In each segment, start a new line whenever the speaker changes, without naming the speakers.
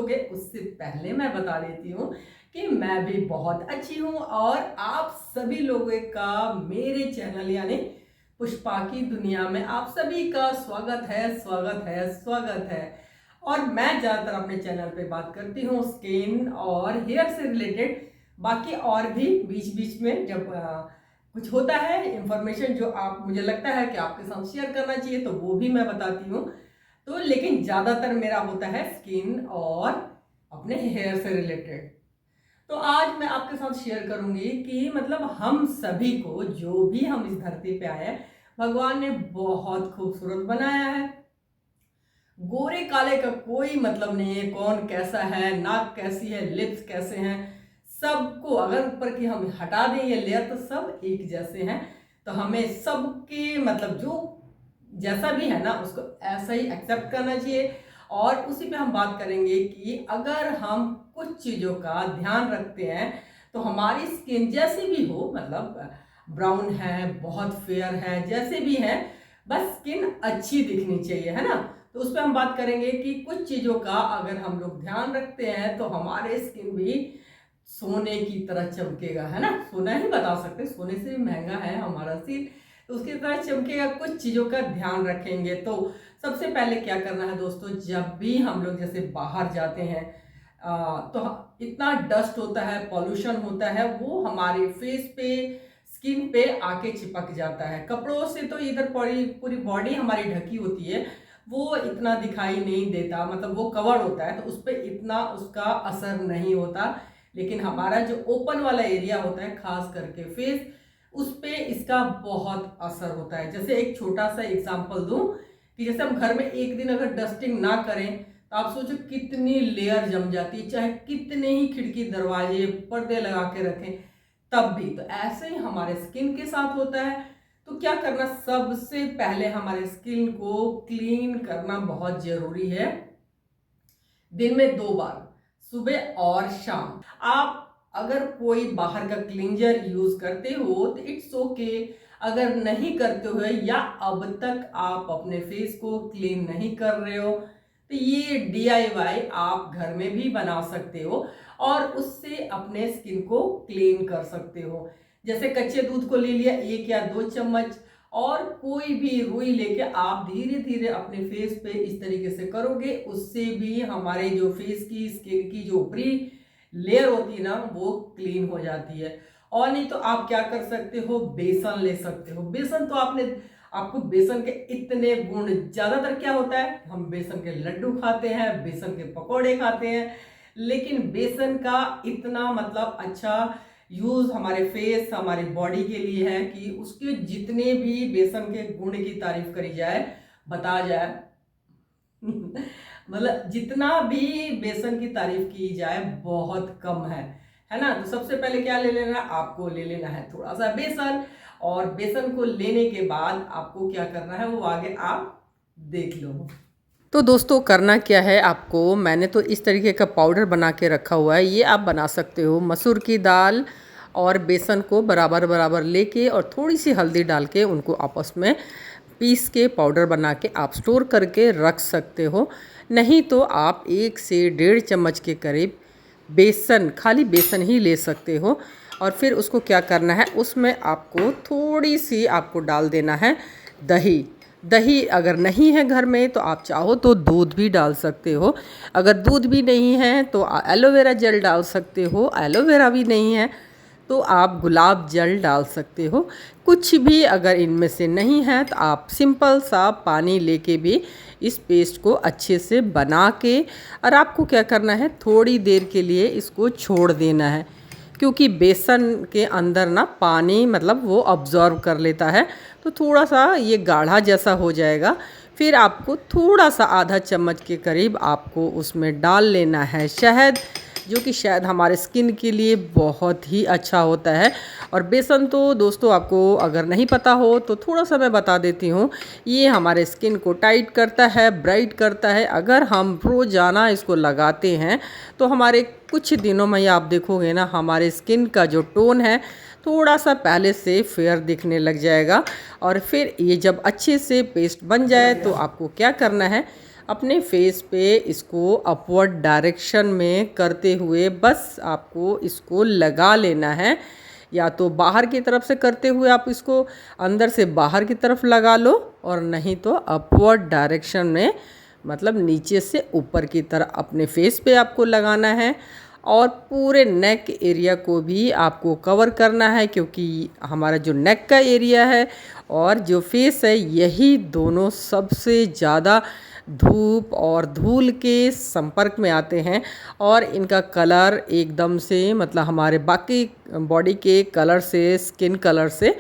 सोओगे उससे पहले मैं बता देती हूँ कि मैं भी बहुत अच्छी हूँ और आप सभी लोगों का मेरे चैनल यानी पुष्पा की दुनिया में आप सभी का स्वागत है, स्वागत है, स्वागत है। और मैं ज़्यादातर अपने चैनल पे बात करती हूँ स्किन और हेयर से रिलेटेड, बाकी और भी बीच बीच में जब कुछ होता है इंफॉर्मेशन जो आप मुझे लगता है कि आपके साथ शेयर करना चाहिए तो वो भी मैं बताती हूँ। तो लेकिन ज़्यादातर मेरा होता है स्किन और अपने हेयर से रिलेटेड। तो आज मैं आपके साथ शेयर करूंगी कि मतलब हम सभी को जो भी हम इस धरती पे आए हैं भगवान ने बहुत खूबसूरत बनाया है। गोरे काले का कोई मतलब नहीं है, कौन कैसा है, नाक कैसी है, लिप्स कैसे हैं, सबको अगर ऊपर की हम हटा दें ये लेयर तो सब एक जैसे हैं। तो हमें सबके मतलब जो जैसा भी है ना उसको ऐसा ही एक्सेप्ट करना चाहिए। और उसी पे हम बात करेंगे कि अगर हम कुछ चीज़ों का ध्यान रखते हैं तो हमारी स्किन जैसी भी हो, मतलब ब्राउन है, बहुत फेयर है, जैसे भी है, बस स्किन अच्छी दिखनी चाहिए, है ना। तो उस पर हम बात करेंगे कि कुछ चीज़ों का अगर हम लोग ध्यान रखते हैं तो हमारे स्किन भी सोने की तरह चमकेगा, है ना। सोना ही बता सकते, सोने से भी महंगा है हमारा स्किन, तो उसकी तरह चमकेगा। कुछ चीज़ों का ध्यान रखेंगे तो सबसे पहले क्या करना है दोस्तों, जब भी हम लोग जैसे बाहर जाते हैं तो इतना डस्ट होता है, पॉल्यूशन होता है, वो हमारे फेस पे स्किन पे आके चिपक जाता है। कपड़ों से तो इधर पूरी पूरी बॉडी हमारी ढकी होती है, वो इतना दिखाई नहीं देता, मतलब वो कवर होता है तो उस पर इतना उसका असर नहीं होता। लेकिन हमारा जो ओपन वाला एरिया होता है खास करके फेस, उस पर इसका बहुत असर होता है। जैसे एक छोटा सा एग्जांपल दूं कि जैसे हम घर में एक दिन अगर डस्टिंग ना करें तो आप सोचो कितनी लेयर जम जाती है, चाहे कितने ही खिड़की दरवाजे पर्दे लगा के रखें तब भी। तो ऐसे ही हमारे स्किन के साथ होता है। तो क्या करना, सबसे पहले हमारे स्किन को क्लीन करना बहुत जरूरी है, दिन में 2 बार, सुबह और शाम। आप अगर कोई बाहर का क्लींजर यूज करते हो तो इट्स ओके, अगर नहीं करते हो या अब तक आप अपने फेस को क्लीन नहीं कर रहे हो तो ये DIY आप घर में भी बना सकते हो और उससे अपने स्किन को क्लीन कर सकते हो। जैसे कच्चे दूध को ले लिया 1 या 2 चम्मच, और कोई भी रुई लेके आप धीरे धीरे अपने फेस पे इस तरीके से करोगे, उससे भी हमारे जो फेस की स्किन की जो ऊपरी लेयर होती है ना वो क्लीन हो जाती है। और नहीं तो आप क्या कर सकते हो, बेसन ले सकते हो। बेसन तो आपको बेसन के इतने गुण, ज्यादातर क्या होता है हम बेसन के लड्डू खाते हैं, बेसन के पकौड़े खाते हैं, लेकिन बेसन का इतना मतलब अच्छा यूज हमारे फेस हमारी बॉडी के लिए है कि उसके जितने भी बेसन के गुण की तारीफ करी जाए, बता जाए मतलब जितना भी बेसन की तारीफ की जाए बहुत कम है ना। तो सबसे पहले क्या ले लेना, आपको ले लेना है थोड़ा सा बेसन, और बेसन को लेने के बाद आपको क्या करना है वो आगे आप देख लो। तो दोस्तों करना क्या है आपको, मैंने तो इस तरीके का पाउडर बना के रखा हुआ है, ये आप बना सकते हो। मसूर की दाल और बेसन को बराबर बराबर लेके और थोड़ी सी हल्दी डाल के उनको आपस में पीस के पाउडर बना के आप स्टोर करके रख सकते हो। नहीं तो आप 1 से 1.5 चम्मच के करीब बेसन, खाली बेसन ही ले सकते हो। और फिर उसको क्या करना है, उसमें आपको थोड़ी सी आपको डाल देना है दही। दही अगर नहीं है घर में तो आप चाहो तो दूध भी डाल सकते हो। अगर दूध भी नहीं है तो एलोवेरा जेल डाल सकते हो। एलोवेरा भी नहीं है तो आप गुलाब जल डाल सकते हो। कुछ भी अगर इनमें से नहीं है तो आप सिंपल सा पानी लेके भी इस पेस्ट को अच्छे से बना के, और आपको क्या करना है थोड़ी देर के लिए इसको छोड़ देना है, क्योंकि बेसन के अंदर ना पानी मतलब वो अब्जॉर्ब कर लेता है, तो थोड़ा सा ये गाढ़ा जैसा हो जाएगा। फिर आपको थोड़ा सा आधा चम्मच के करीब आपको उसमें डाल लेना है शहद, जो कि शहद हमारे स्किन के लिए बहुत ही अच्छा होता है। और बेसन तो दोस्तों आपको अगर नहीं पता हो तो थोड़ा सा मैं बता देती हूँ, ये हमारे स्किन को टाइट करता है, ब्राइट करता है। अगर हम रोज़ाना इसको लगाते हैं तो हमारे कुछ दिनों में आप देखोगे ना हमारे स्किन का जो टोन है थोड़ा सा पहले से फेयर दिखने लग जाएगा। और फिर ये जब अच्छे से पेस्ट बन जाए तो आपको क्या करना है, अपने फेस पे इसको अपवर्ड डायरेक्शन में करते हुए बस आपको इसको लगा लेना है। या तो बाहर की तरफ से करते हुए आप इसको अंदर से बाहर की तरफ लगा लो, और नहीं तो अपवर्ड डायरेक्शन में मतलब नीचे से ऊपर की तरफ अपने फेस पे आपको लगाना है। और पूरे नेक एरिया को भी आपको कवर करना है, क्योंकि हमारा जो नेक का एरिया है और जो फेस है, यही दोनों सबसे ज़्यादा धूप और धूल के संपर्क में आते हैं, और इनका कलर एकदम से मतलब हमारे बाकी बॉडी के कलर से, स्किन कलर से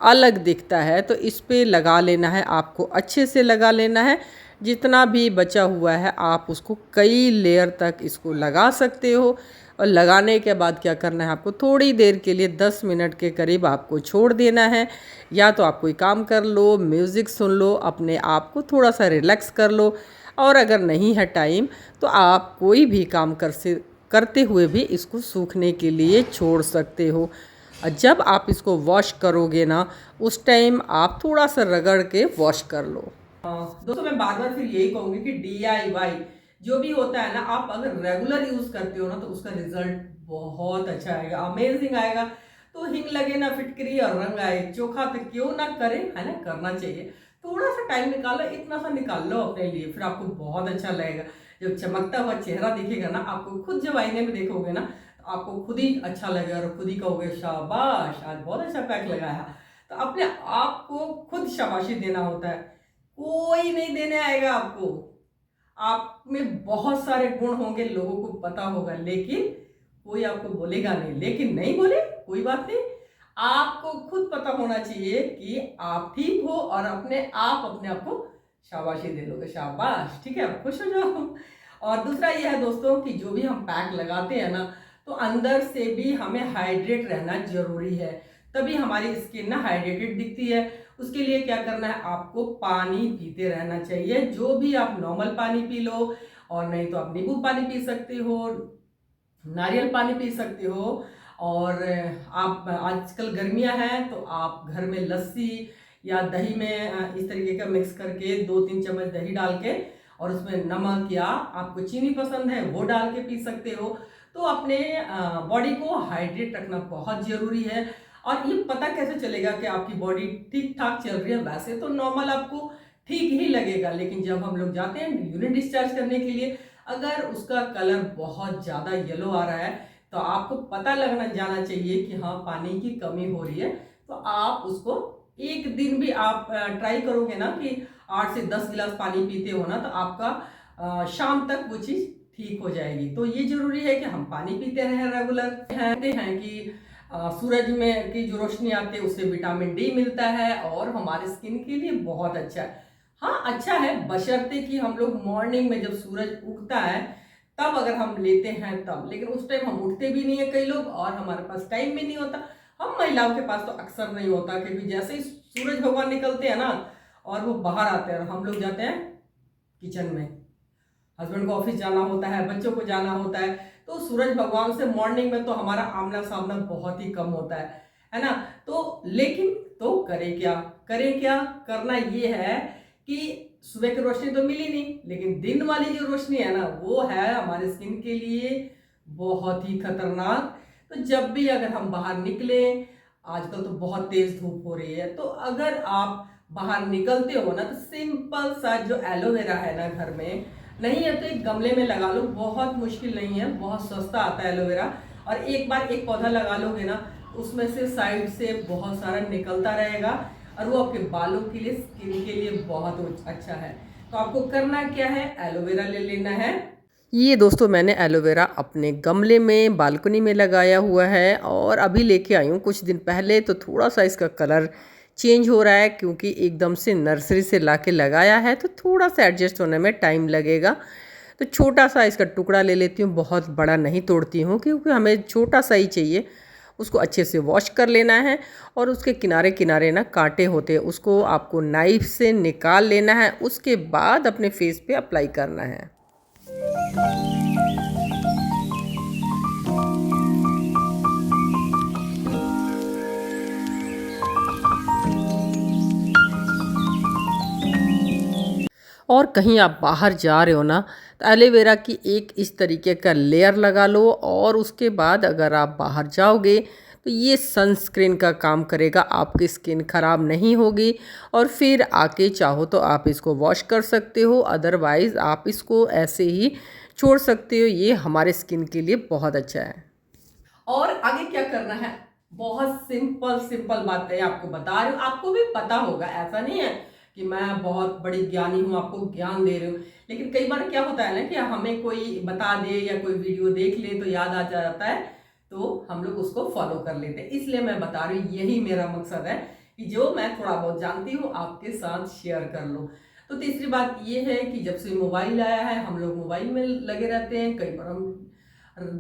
अलग दिखता है। तो इस पे लगा लेना है, आपको अच्छे से लगा लेना है। जितना भी बचा हुआ है आप उसको कई लेयर तक इसको लगा सकते हो। और लगाने के बाद क्या करना है, आपको थोड़ी देर के लिए 10 मिनट के करीब आपको छोड़ देना है। या तो आप कोई काम कर लो, म्यूज़िक सुन लो, अपने आप को थोड़ा सा रिलैक्स कर लो। और अगर नहीं है टाइम तो आप कोई भी काम करते हुए भी इसको सूखने के लिए छोड़ सकते हो। जब आप इसको वॉश करोगे ना, उस टाइम आप थोड़ा सा रगड़ के वॉश कर लो। दोस्तों मैं बार बार फिर यही कहूँगी कि DIY जो भी होता है ना, आप अगर रेगुलर यूज़ करते हो ना तो उसका रिजल्ट बहुत अच्छा आएगा, अमेजिंग आएगा। तो हिंग लगे ना फिटकरी और रंग आए, चोखा तो क्यों ना करें, है ना, करना चाहिए। थोड़ा सा टाइम निकालो, इतना सा निकाल लो अपने लिए, फिर आपको बहुत अच्छा लगेगा। जब चमकता हुआ चेहरा दिखेगा ना आपको, खुद जब आईने में देखोगे ना तो आपको खुद ही अच्छा लगेगा और खुद ही कहोगे शाबाश, आज बहुत अच्छा पैक लगाया। तो अपने आप को खुद शाबाशी देना होता है, कोई नहीं देने आएगा आपको। आप में बहुत सारे गुण होंगे, लोगों को पता होगा, लेकिन कोई आपको बोलेगा नहीं। लेकिन नहीं बोले कोई बात नहीं, आपको खुद पता होना चाहिए कि आप ठीक हो, और अपने आप को शाबाशी दे लोगे, शाबाश, ठीक है, खुश हो जाओ। और दूसरा यह है दोस्तों कि जो भी हम पैक लगाते हैं ना, तो अंदर से भी हमें हाइड्रेट रहना जरूरी है, तभी हमारी स्किन ना हाइड्रेटेड दिखती है। उसके लिए क्या करना है, आपको पानी पीते रहना चाहिए। जो भी आप नॉर्मल पानी पी लो, और नहीं तो आप नींबू पानी पी सकते हो, नारियल पानी पी सकते हो। और आप आजकल गर्मियां हैं तो आप घर में लस्सी या दही में इस तरीके का मिक्स करके 2-3 चम्मच दही डाल के, और उसमें नमक या आपको चीनी पसंद है वो डाल के पी सकते हो। तो अपने बॉडी को हाइड्रेट रखना बहुत ज़रूरी है। और ये पता कैसे चलेगा कि आपकी बॉडी ठीक ठाक चल रही है? वैसे तो नॉर्मल आपको ठीक ही लगेगा, लेकिन जब हम लोग जाते हैं यूरिन डिस्चार्ज करने के लिए, अगर उसका कलर बहुत ज़्यादा येलो आ रहा है तो आपको पता लगना जाना चाहिए कि हाँ पानी की कमी हो रही है। तो आप उसको एक दिन भी आप ट्राई करोगे ना कि 8 से 10 गिलास पानी पीते हो ना, तो आपका शाम तक वो चीज़ ठीक हो जाएगी। तो ये जरूरी है कि हम पानी पीते रहें रेगुलर। कहते हैं कि सूरज में की जो रोशनी आती है उससे विटामिन डी मिलता है, और हमारे स्किन के लिए बहुत अच्छा है। हाँ अच्छा है, बशर्ते कि हम लोग मॉर्निंग में जब सूरज उगता है तब अगर हम लेते हैं तब, लेकिन उस टाइम हम उठते भी नहीं है कई लोग, और हमारे पास टाइम भी नहीं होता। हम महिलाओं के पास तो अक्सर नहीं होता, क्योंकि जैसे ही सूरज भगवान निकलते हैं ना और वो बाहर आते हैं और हम लोग जाते हैं किचन में, हस्बैंड को ऑफिस जाना होता है, बच्चों को जाना होता है, तो सूरज भगवान से मॉर्निंग में तो हमारा आमना सामना बहुत ही कम होता है ना। तो लेकिन तो करें क्या, करना ये है कि सुबह की रोशनी तो मिली नहीं, लेकिन दिन वाली जो रोशनी है ना वो है हमारे स्किन के लिए बहुत ही खतरनाक। तो जब भी अगर हम बाहर निकले, आजकल तो बहुत तेज धूप हो रही है, तो अगर आप बाहर निकलते हो ना तो सिंपल सा जो एलोवेरा है ना घर में, नहीं है तो एक गमले में लगा लो, बहुत मुश्किल नहीं है, बहुत सस्ता आता है एलोवेरा। और एक बार एक पौधा लगा लोगे ना, उसमें से साइड से बहुत सारा निकलता रहेगा, और वो आपके बालों के लिए, स्किन के लिए बहुत अच्छा है। तो आपको करना क्या है, एलोवेरा ले लेना है। ये दोस्तों मैंने एलोवेरा अपने गमले में बालकनी में लगाया हुआ है, और अभी लेके आई हूँ कुछ दिन पहले। तो थोड़ा सा इसका कलर चेंज हो रहा है, क्योंकि एकदम से नर्सरी से लाके लगाया है, तो थोड़ा सा एडजस्ट होने में टाइम लगेगा। तो छोटा सा इसका टुकड़ा ले लेती हूँ, बहुत बड़ा नहीं तोड़ती हूँ, क्योंकि हमें छोटा सा ही चाहिए। उसको अच्छे से वॉश कर लेना है, और उसके किनारे किनारे ना कांटे होते हैं, उसको आपको नाइफ से निकाल लेना है। उसके बाद अपने फेस पे अप्लाई करना है। और कहीं आप बाहर जा रहे हो ना, तो एलोवेरा की एक इस तरीके का लेयर लगा लो, और उसके बाद अगर आप बाहर जाओगे तो ये सनस्क्रीन का काम करेगा, आपकी स्किन ख़राब नहीं होगी। और फिर आके चाहो तो आप इसको वॉश कर सकते हो, अदरवाइज़ आप इसको ऐसे ही छोड़ सकते हो। ये हमारे स्किन के लिए बहुत अच्छा है। और आगे क्या करना है, बहुत सिंपल सिंपल बातें आपको बता रही हूँ, आपको भी पता होगा, ऐसा नहीं है कि मैं बहुत बड़ी ज्ञानी हूँ आपको ज्ञान दे रही हूँ। लेकिन कई बार क्या होता है ना कि हमें कोई बता दे या कोई वीडियो देख ले तो याद आ जाता है, तो हम लोग उसको फॉलो कर लेते हैं। इसलिए मैं बता रही हूँ, यही मेरा मकसद है कि जो मैं थोड़ा बहुत जानती हूँ आपके साथ शेयर कर लूँ। तो तीसरी बात ये है कि जब से मोबाइल आया है हम लोग मोबाइल में लगे रहते हैं, कई बार हम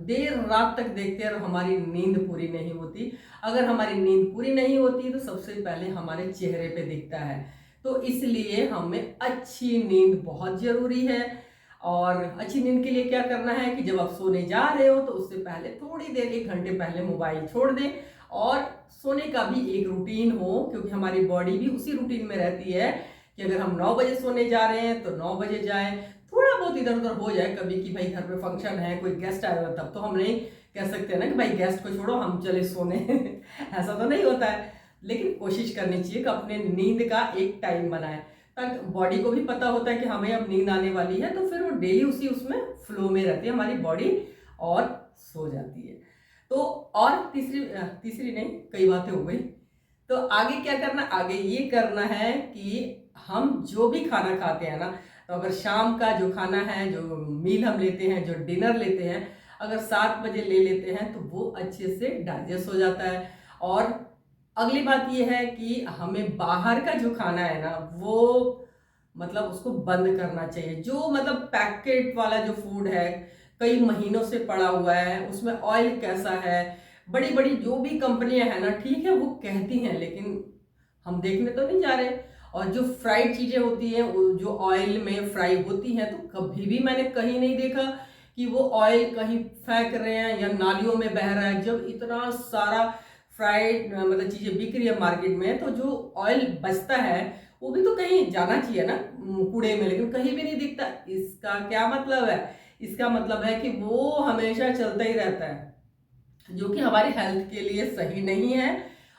देर रात तक देखते हैं और हमारी नींद पूरी नहीं होती। अगर हमारी नींद पूरी नहीं होती तो सबसे पहले हमारे चेहरे पे दिखता है। तो इसलिए हमें अच्छी नींद बहुत ज़रूरी है। और अच्छी नींद के लिए क्या करना है कि जब आप सोने जा रहे हो तो उससे पहले थोड़ी देर, 1 घंटे पहले मोबाइल छोड़ दें। और सोने का भी एक रूटीन हो, क्योंकि हमारी बॉडी भी उसी रूटीन में रहती है कि अगर हम 9 बजे सोने जा रहे हैं तो 9 बजे जाएं। थोड़ा बहुत इधर उधर हो जाए कभी कि भाई घर पे फंक्शन है, कोई गेस्ट आया हुआ, तब तो हम नहीं कह सकते हैं ना कि भाई गेस्ट को छोड़ो हम चले सोने ऐसा तो नहीं होता है। लेकिन कोशिश करनी चाहिए कि अपने नींद का एक टाइम बनाए, ताकि बॉडी को भी पता होता है कि हमें अब नींद आने वाली है, तो फिर वो डेली उसी उसमें फ्लो में रहती है हमारी बॉडी और सो जाती है। तो और तीसरी तीसरी नहीं, कई बातें हो गई। तो आगे क्या करना, आगे ये करना है कि हम जो भी खाना खाते हैं ना, तो अगर शाम का जो खाना है, जो मील हम लेते हैं, जो डिनर लेते हैं, अगर 7 बजे ले लेते हैं तो वो अच्छे से डाइजेस्ट हो जाता है। और अगली बात ये है कि हमें बाहर का जो खाना है ना, वो मतलब उसको बंद करना चाहिए। जो मतलब पैकेट वाला जो फूड है, कई महीनों से पड़ा हुआ है, उसमें ऑयल कैसा है, बड़ी बड़ी जो भी कंपनियां हैं ना, ठीक है वो कहती हैं, लेकिन हम देखने तो नहीं जा रहे। और जो फ्राइड चीजें होती हैं, जो ऑयल में फ्राई होती हैं, तो कभी भी मैंने कहीं नहीं देखा कि वो ऑयल कहीं फेंक रहे हैं या नालियों में बह रहा है। जब इतना सारा फ्राइड मतलब चीजें बिक रही है मार्केट में, तो जो ऑयल बचता है वो भी तो कहीं जाना चाहिए ना, कूड़े में, लेकिन कहीं भी नहीं दिखता। इसका क्या मतलब है, इसका मतलब है कि वो हमेशा चलता ही रहता है, जो कि हमारी हेल्थ के लिए सही नहीं है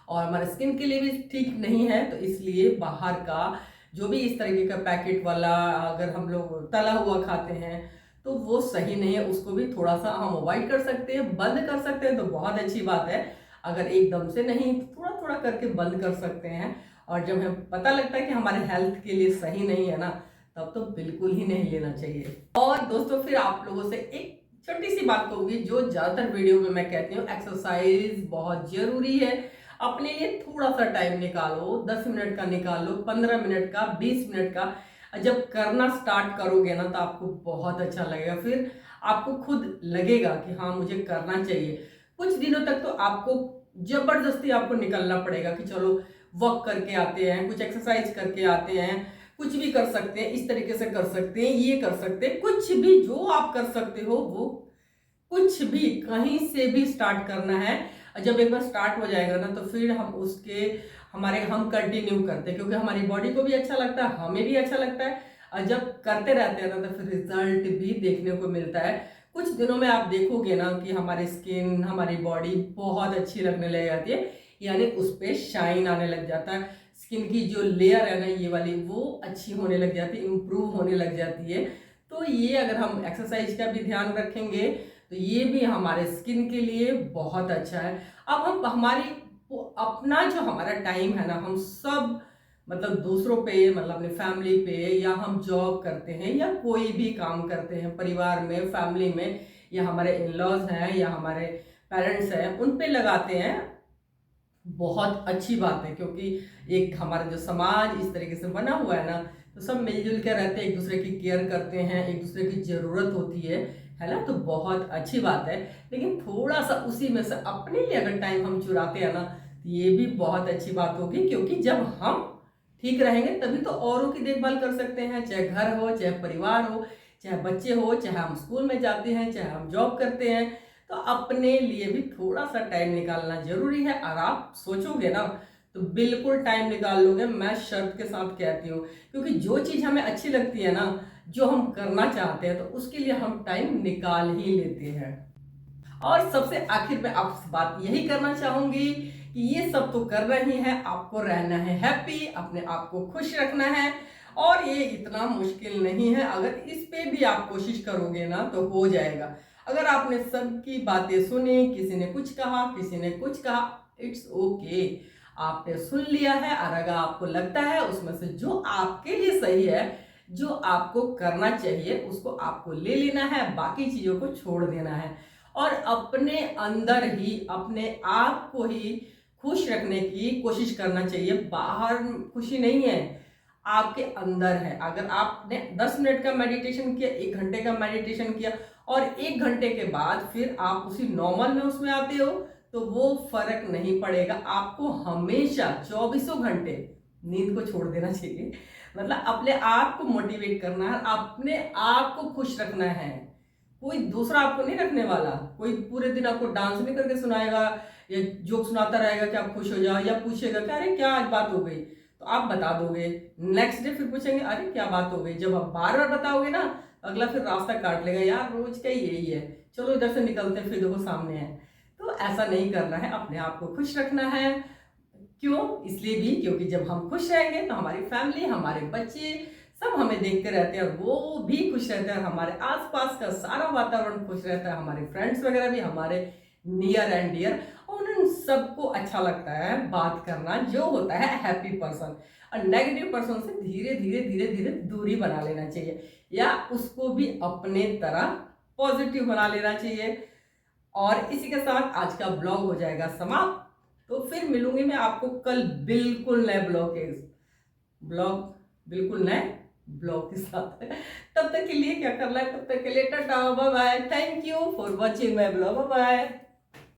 और हमारे स्किन के लिए भी ठीक नहीं है। तो इसलिए बाहर का जो भी इस तरीके का पैकेट वाला अगर हम लोग तला हुआ खाते हैं तो वो सही नहीं है, उसको भी थोड़ा सा हम अवॉइड कर सकते हैं, बंद कर सकते हैं तो बहुत अच्छी बात है। अगर एकदम से नहीं तो थोड़ा थोड़ा करके बंद कर सकते हैं। और जब हमें पता लगता है कि हमारे हेल्थ के लिए सही नहीं है ना, तब तो बिल्कुल ही नहीं लेना चाहिए। और दोस्तों फिर आप लोगों से एक छोटी सी बात कहूंगी, जो ज्यादातर वीडियो में मैं कहती हूँ, एक्सरसाइज बहुत जरूरी है। अपने लिए थोड़ा सा टाइम निकालो, 10 मिनट का निकालो, 15 मिनट का, 20 मिनट का। जब करना स्टार्ट करोगे ना तो आपको बहुत अच्छा लगेगा, फिर आपको खुद लगेगा कि हाँ मुझे करना चाहिए। कुछ दिनों तक तो आपको जबरदस्ती आपको निकलना पड़ेगा कि चलो वॉक करके आते हैं, कुछ एक्सरसाइज करके आते हैं, कुछ भी कर सकते हैं, इस तरीके से कर सकते हैं, ये कर सकते हैं, कुछ भी जो आप कर सकते हो वो कुछ भी कहीं से भी स्टार्ट करना है। जब एक बार स्टार्ट हो जाएगा ना तो फिर हम उसके हम कंटिन्यू करते हैं, क्योंकि हमारी बॉडी को भी अच्छा लगता है, हमें भी अच्छा लगता है। और जब करते रहते हैं ना तो फिर रिजल्ट भी देखने को मिलता है। कुछ दिनों में आप देखोगे ना कि हमारी स्किन, हमारी बॉडी बहुत अच्छी लगने लग जाती है, यानी उस पर शाइन आने लग जाता है। स्किन की जो लेयर है ना ये वाली, वो अच्छी होने लग जाती है, इम्प्रूव होने लग जाती है। तो ये अगर हम एक्सरसाइज का भी ध्यान रखेंगे तो ये भी हमारे स्किन के लिए बहुत अच्छा है। अब हम हमारी अपना जो हमारा टाइम है ना, हम सब मतलब दूसरों पे, मतलब अपनी फैमिली पे, या हम जॉब करते हैं या कोई भी काम करते हैं परिवार में, फैमिली में, या हमारे इन लॉज हैं या हमारे पेरेंट्स हैं, उन पे लगाते हैं। बहुत अच्छी बात है, क्योंकि एक हमारा जो समाज इस तरीके से बना हुआ है ना, तो सब मिलजुल के रहते हैं, एक दूसरे की केयर करते हैं, एक दूसरे की जरूरत होती है ना, तो बहुत अच्छी बात है। लेकिन थोड़ा सा उसी में से अपने लिए अगर टाइम हम चुराते हैं ना, तो ये भी बहुत अच्छी बात होगी, क्योंकि जब हम ठीक रहेंगे तभी तो औरों की देखभाल कर सकते हैं, चाहे घर हो, चाहे परिवार हो, चाहे बच्चे हो, चाहे हम स्कूल में जाते हैं, चाहे हम जॉब करते हैं। तो अपने लिए भी थोड़ा सा टाइम निकालना जरूरी है। और आप सोचोगे ना तो बिल्कुल टाइम निकाल लोगे, मैं शर्त के साथ कहती हूँ। क्योंकि जो चीज़ हमें अच्छी लगती है ना, जो हम करना चाहते हैं, तो उसके लिए हम टाइम निकाल ही लेते हैं। और सबसे आखिर में आपसे बात यही करना चाहूंगी कि ये सब तो कर रही हैं, आपको रहना है हैप्पी, अपने आप को खुश रखना है, और ये इतना मुश्किल नहीं है। अगर इस पे भी आप कोशिश करोगे ना तो हो जाएगा। अगर आपने सबकी बातें सुनी, किसी ने कुछ कहा, किसी ने कुछ कहा, इट्स ओके, आपने सुन लिया है। और अगर आपको लगता है उसमें से जो आपके लिए सही है, जो आपको करना चाहिए, उसको आपको ले लेना है, बाकी चीजों को छोड़ देना है। और अपने अंदर ही अपने आप को ही खुश रखने की कोशिश करना चाहिए। बाहर खुशी नहीं है, आपके अंदर है। अगर आपने 10 मिनट का मेडिटेशन किया, 1 घंटे का मेडिटेशन किया, और 1 घंटे के बाद फिर आप उसी नॉर्मल में उसमें आते हो, तो वो फर्क नहीं पड़ेगा। आपको हमेशा 24 घंटे नींद को छोड़ देना चाहिए। मतलब अपने आप को मोटिवेट करना है, अपने आप को खुश रखना है। कोई दूसरा आपको नहीं रखने वाला। कोई पूरे दिन आपको डांस नहीं करके सुनाएगा या जोक सुनाता रहेगा कि आप खुश हो जाओ, या पूछेगा कि अरे क्या आज बात हो गई, तो आप बता दोगे। नेक्स्ट डे फिर पूछेंगे अरे क्या बात हो गई। जब आप बार बार बताओगे ना, अगला फिर रास्ता काट लेगा, यार रोज का यही है, चलो इधर से निकलते हैं, फिर देखो सामने है। तो ऐसा नहीं करना है, अपने आप को खुश रखना है। क्यों? इसलिए भी क्योंकि जब हम खुश रहेंगे तो हमारी फैमिली, हमारे बच्चे सब हमें देखते रहते हैं, और वो भी खुश रहते हैं, और हमारे आसपास का सारा वातावरण खुश रहता है। हमारे फ्रेंड्स वगैरह भी हमारे नियर एंड डियर, और उन सबको अच्छा लगता है बात करना, जो होता है हैप्पी पर्सन। और नेगेटिव पर्सन से धीरे धीरे धीरे धीरे दूरी बना लेना चाहिए, या उसको भी अपने तरह पॉजिटिव बना लेना चाहिए। और इसी के साथ आज का ब्लॉग हो जाएगा समाप्त। तो फिर मिलूंगी मैं आपको कल बिल्कुल नए ब्लॉग बिल्कुल नए ब्लॉग के साथ। तब तक के लिए क्या करना है, तब तक के लिए tata bye bye, thank you for watching my blog, bye bye.